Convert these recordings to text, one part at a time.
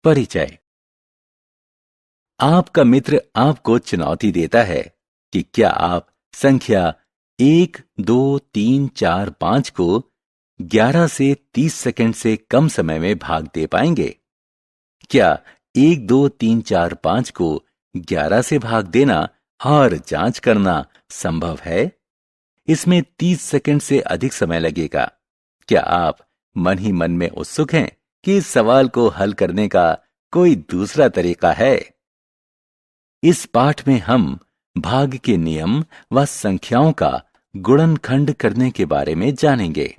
परिचय। आपका मित्र आपको चुनौती देता है कि क्या आप संख्या 1, 2, 3, 4, 5 को 11 से 30 सेकंड से कम समय में भाग दे पाएंगे। क्या 1, 2, 3, 4, 5 को 11 से भाग देना और जांच करना संभव है? इसमें 30 सेकंड से अधिक समय लगेगा। क्या आप मन ही मन में उत्सुक हैं कि इस सवाल को हल करने का कोई दूसरा तरीका है? इस पाठ में हम भाग के नियम व संख्याओं का गुणनखंड करने के बारे में जानेंगे।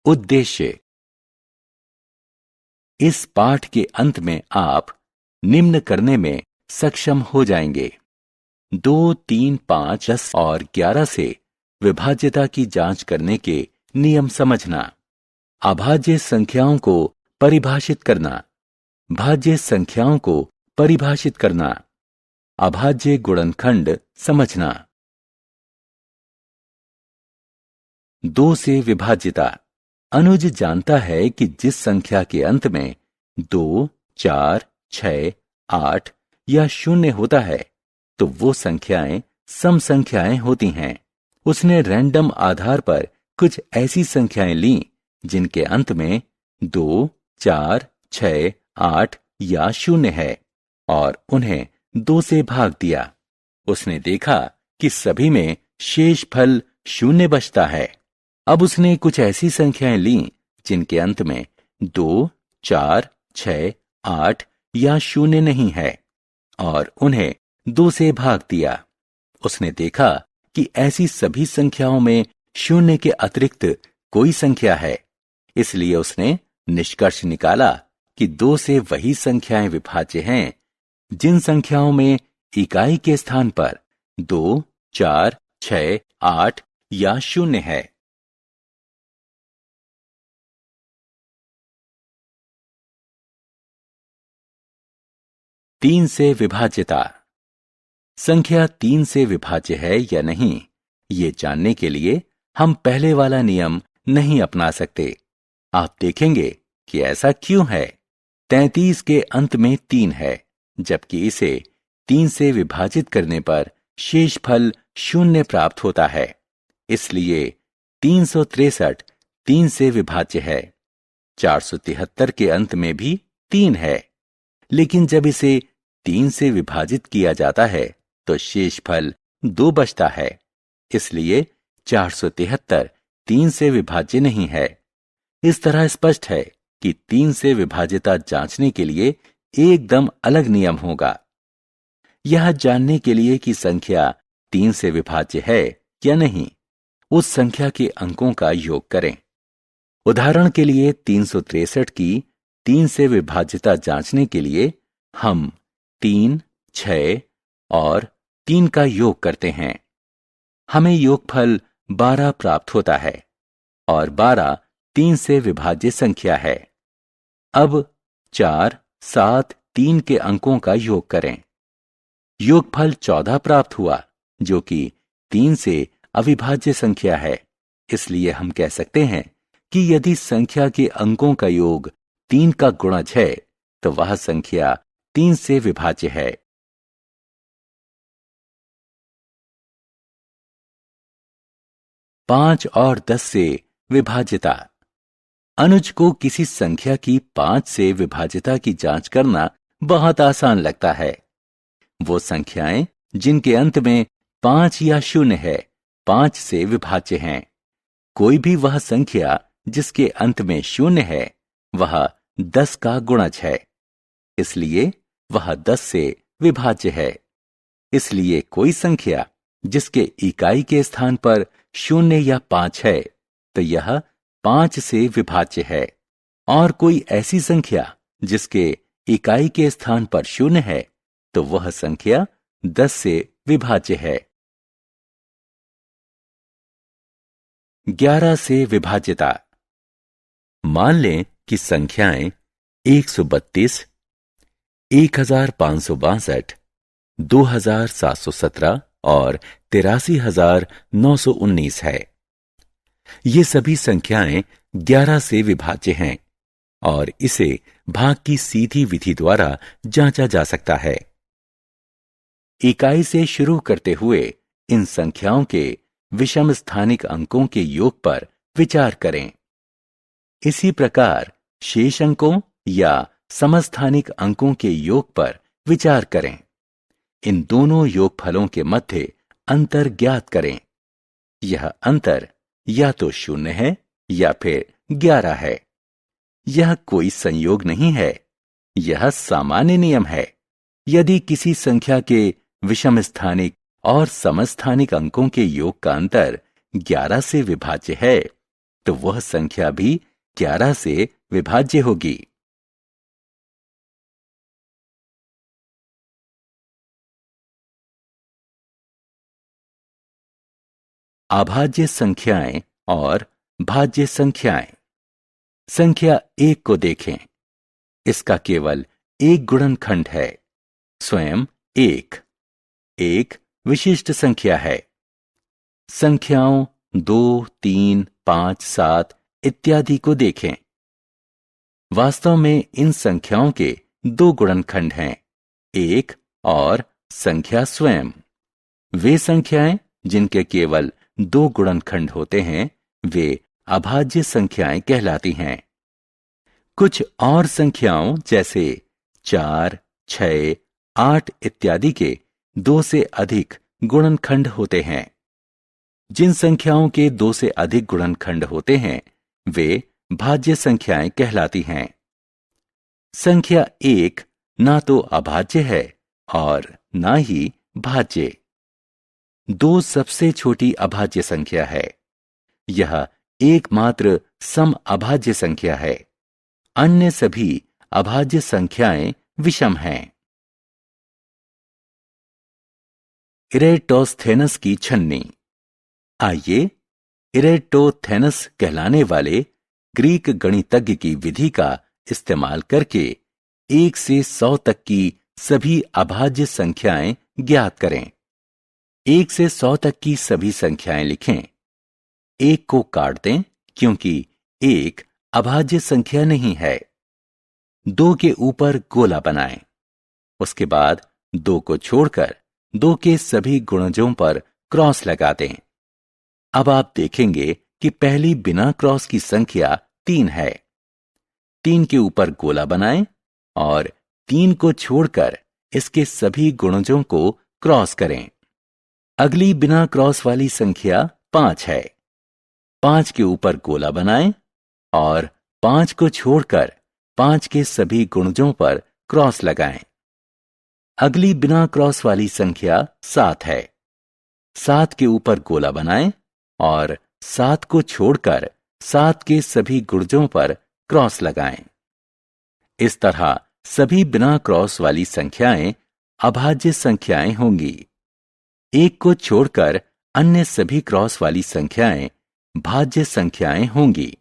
उद्देश्य। इस पाठ के अंत में आप निम्न करने में सक्षम हो जाएंगे। 2, 3, 5, 10 और 11 से विभाज्यता की जांच करने के नियम समझना, अभाज्य संख्याओं को परिभाषित करना, भाज्य संख्याओं को परिभाषित करना, अभाज्य गुणनखंड समझना। 2 से विभाज्यता। अनुज जानता है कि जिस संख्या के अंत में 2, 4, 6, 8 या 0 होता है तो वो संख्याएं सम संख्याएं होती हैं। उसने रैंडम आधार पर कुछ ऐसी संख्याएं लीं जिनके अंत में 2, 4, 6, 8 या 0 है और उन्हें 2 से भाग दिया। उसने देखा कि सभी में शेषफल 0 बचता है। अब उसने कुछ ऐसी संख्याएं लीं जिनके अंत में 2, 4, 6, 8 या 0 नहीं है और उन्हें 2 से भाग दिया। उसने देखा कि ऐसी सभी संख्याओं में 0 के अतिरिक्त कोई संख्या है। इसलिए उसने निष्कर्ष निकाला कि 2 से वही संख्याएं विभाज्य हैं जिन संख्याओं में इकाई के स्थान पर 2, 4, 6, 8 या 0 है। तीन से विभाज्यता। संख्या 3 से विभाज्य है या नहीं, ये जानने के लिए हम पहले वाला नियम नहीं अपना सकते। आप देखेंगे कि ऐसा क्यों है। 33 के अंत में 3 है, जबकि इसे 3 से विभाजित करने पर शेषफल 0 प्राप्त होता है। इसलिए 363 3 से विभाज्य है। 473 के अंत में भी 3 है, लेकिन जब इसे 3 से विभाजित किया जाता है तो शेषफल 2 बचता है। इसलिए 473 3 से विभाज्य नहीं है। इस तरह स्पष्ट है कि 3 से विभाज्यता जांचने के लिए एकदम अलग नियम होगा। यह जानने के लिए कि संख्या 3 से विभाज्य है या नहीं, उस संख्या के अंकों का योग करें। उदाहरण के लिए 363 की 3 से विभाज्यता जांचने के लिए हम 3, 6 और 3 का योग करते हैं। हमें योगफल 12 प्राप्त होता है और 12 3 से विभाज्य संख्या है। अब 4, 7, 3 के अंकों का योग करें। योगफल 14 प्राप्त हुआ, जो कि 3 से अविभाज्य संख्या है। इसलिए हम कह सकते हैं कि यदि संख्या के अंकों का योग 3 का गुणज है तो वह संख्या 3 से विभाज्य है। पांच और 10 से विभाज्यता। अनुज को किसी संख्या की 5 से विभाज्यता की जांच करना बहुत आसान लगता है। वो संख्याएं जिनके अंत में 5 या 0 है 5 से विभाज्य हैं। कोई भी वह संख्या जिसके अंत में 0 है वह 10 का गुणज है, इसलिए वह 10 से विभाज्य है। इसलिए कोई संख्या जिसके इकाई के स्थान पर 0 या 5 है तो यह 5 से विभाज्य है, और कोई ऐसी संख्या जिसके इकाई के स्थान पर 0 है तो वह संख्या 10 से विभाज्य है। 11 से विभाज्यता। मान लें कि संख्याएं 132, 1562, 2717 और 83919 है। ये सभी संख्याएं 11 से विभाज्य हैं और इसे भाग की सीधी विधि द्वारा जांचा जा सकता है। इकाई से शुरू करते हुए इन संख्याओं के विषम स्थानिक अंकों के योग पर विचार करें। इसी प्रकार शेष अंकों या समस्थानिक अंकों के योग पर विचार करें। इन दोनों योगफलों के मध्य अंतर ज्ञात करें। यह अंतर या तो 0 है या फिर 11 है। यह कोई संयोग नहीं है, यह सामान्य नियम है। यदि किसी संख्या के विषम स्थानिक और समस्थानिक अंकों के योग का अंतर 11 से विभाज्य है, तो वह संख्या भी 11 से विभाज्य होगी। अभाज्य संख्याएं और भाज्य संख्याएं। संख्या 1 को देखें। इसका केवल एक गुणनखंड है, स्वयं 1। एक विशिष्ट संख्या है। संख्याओं 2, 3, 5, 7 इत्यादि को देखें। वास्तव में इन संख्याओं के 2 गुणनखंड हैं, 1 और संख्या स्वयं। वे संख्याएं जिनके केवल 2 गुणनखंड होते हैं, वे अभाज्य संख्याएं कहलाती हैं। कुछ और संख्याओं जैसे 4, 6, 8 इत्यादि के 2 से अधिक गुणनखंड होते हैं। जिन संख्याओं के 2 से अधिक गुणनखंड होते हैं, वे भाज्य संख्याएं कहलाती हैं। संख्या 1 ना तो अभाज्य है और ना ही भाज्य। 2 सबसे छोटी अभाज्य संख्या है। यह एकमात्र सम अभाज्य संख्या है। अन्य सभी अभाज्य संख्याएं विषम हैं। इरेटोस्थेनस की छन्नी। आइए इरेटोस्थेनस कहलाने वाले ग्रीक गणितज्ञ की विधि का इस्तेमाल करके 1 से 100 तक की सभी अभाज्य संख्याएं ज्ञात करें। 1 से 100 तक की सभी संख्याएं लिखें। 1 को काट दें क्योंकि 1 अभाज्य संख्या नहीं है। 2 के ऊपर गोला बनाएं। उसके बाद 2 को छोड़कर 2 के सभी गुणजों पर क्रॉस लगा दें। अब आप देखेंगे कि पहली बिना क्रॉस की संख्या 3 है। 3 के ऊपर गोला बनाएं और 3 को छोड़कर इसके सभी गुणजों को क्रॉस करें। अगली बिना क्रॉस वाली संख्या 5 है। 5 के ऊपर गोला बनाएं और 5 को छोड़कर 5 के सभी गुणजों पर क्रॉस लगाएं। अगली बिना क्रॉस वाली संख्या 7 है। 7 के ऊपर गोला बनाएं और 7 को छोड़कर 7 के सभी गुणजों पर क्रॉस लगाएं। इस तरह सभी बिना क्रॉस वाली संख्याएं अभाज्य संख्याएं होंगी। 1 को छोड़कर अन्य सभी क्रॉस वाली संख्याएं भाज्य संख्याएं होंगी।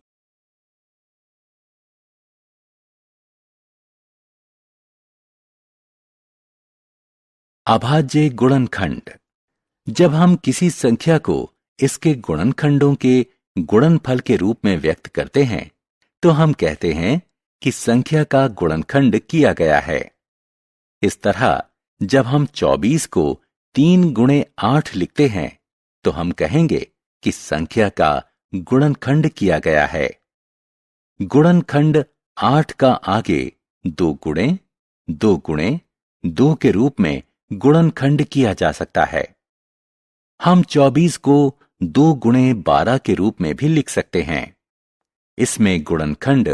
अभाज्य गुणनखंड। जब हम किसी संख्या को इसके गुणनखंडों के गुणनफल के रूप में व्यक्त करते हैं, तो हम कहते हैं कि संख्या का गुणनखंड किया गया है। इस तरह जब हम 24 को 3 गुणे 8 लिखते हैं, तो हम कहेंगे कि संख्या का गुणनखंड किया गया है। गुणनखंड 8 का आगे 2 गुणे 2 गुणे 2 के रूप में गुणनखंड किया जा सकता है। हम 24 को 2 गुणे 12 के रूप में भी लिख सकते हैं। इसमें गुणनखंड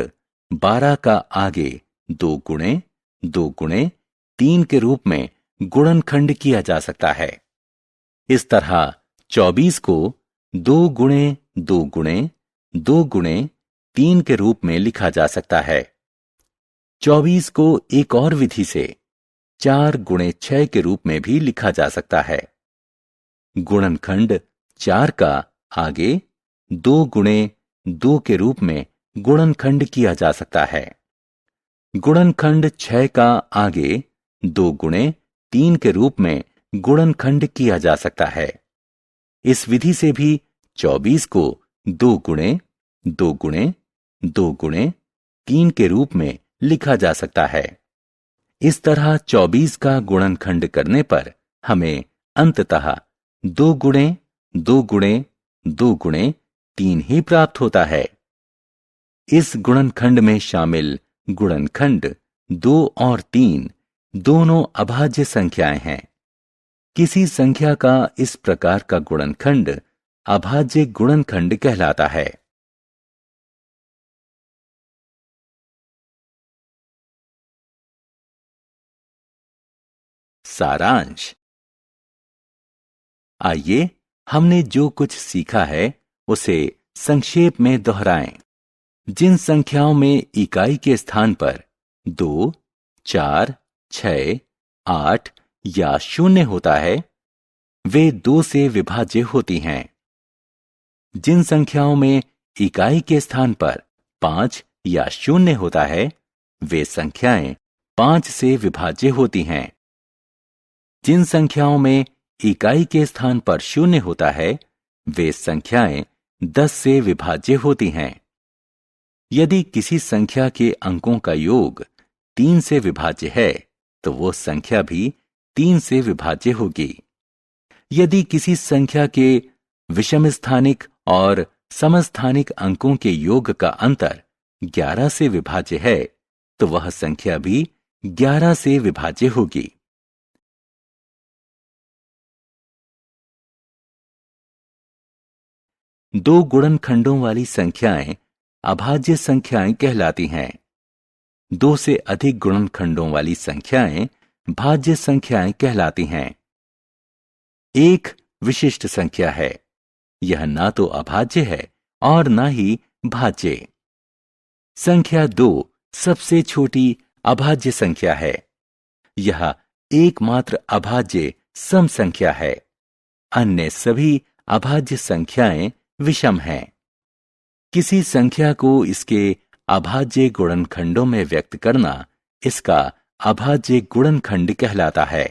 12 का आगे 2 गुणे 2 गुणे 3 के रूप में गुणनखंड किया जा सकता है। इस तरह 24 को 2 गुणे 2 गुणे 2 गुणे 3 के रूप में लिखा जा सकता है। 24 को एक और विधि से 4 गुणे 6 के रूप में भी लिखा जा सकता है। गुणनखंड 4 का आगे 2 गुणे 2 के रूप में गुणनखंड किया जा सकता है। गुणनखंड 6 का आगे 2 गुणे 3 के रूप में गुणनखंड किया जा सकता है। इस विधि से भी 24 को 2 गुणे 2 गुणे 2 गुणे 3 के रूप में लिखा जा सकता है। इस तरह 24 का गुणनखंड करने पर हमें अंततः 2 गुणे 2 गुणे 2 गुणे 3 ही प्राप्त होता है। इस गुणनखंड में शामिल गुणनखंड 2 और 3 दोनों अभाज्य संख्याएं हैं। किसी संख्या का इस प्रकार का गुणनखंड अभाज्य गुणनखंड कहलाता है। सारांश। आइए हमने जो कुछ सीखा है उसे संक्षेप में दोहराएं। जिन संख्याओं में इकाई के स्थान पर 2, 4, 6, 8 या 0 होता है वे 2 से विभाज्य होती हैं। जिन संख्याओं में इकाई के स्थान पर 5 या 0 होता है वे संख्याएं 5 से विभाज्य होती हैं। जिन संख्याओं में इकाई के स्थान पर 0 होता है वे संख्याएं 10 से विभाज्य होती हैं। यदि किसी संख्या के अंकों का योग 3 से विभाज्य है तो वो संख्या भी 3 से विभाज्य होगी। यदि किसी संख्या के विषम स्थानिक और समस्थानिक अंकों के योग का अंतर 11 से विभाज्य है तो वह संख्या भी 11 से विभाज्य होगी। दो गुणनखंडों वाली संख्याएं अभाज्य संख्याएं कहलाती हैं। 2 से अधिक गुणनखंडों वाली संख्याएं भाज्य संख्याएं कहलाती हैं। एक विशिष्ट संख्या है। यह ना तो अभाज्य है और ना ही भाज्य। संख्या 2 सबसे छोटी अभाज्य संख्या है। यह एकमात्र अभाज्य सम संख्या है। अन्य सभी अभाज्य संख्याएं विषम हैं। किसी संख्या को इसके अभाज्य गुणनखंडों में व्यक्त करना इसका अभाज्य गुणनखंड कहलाता है।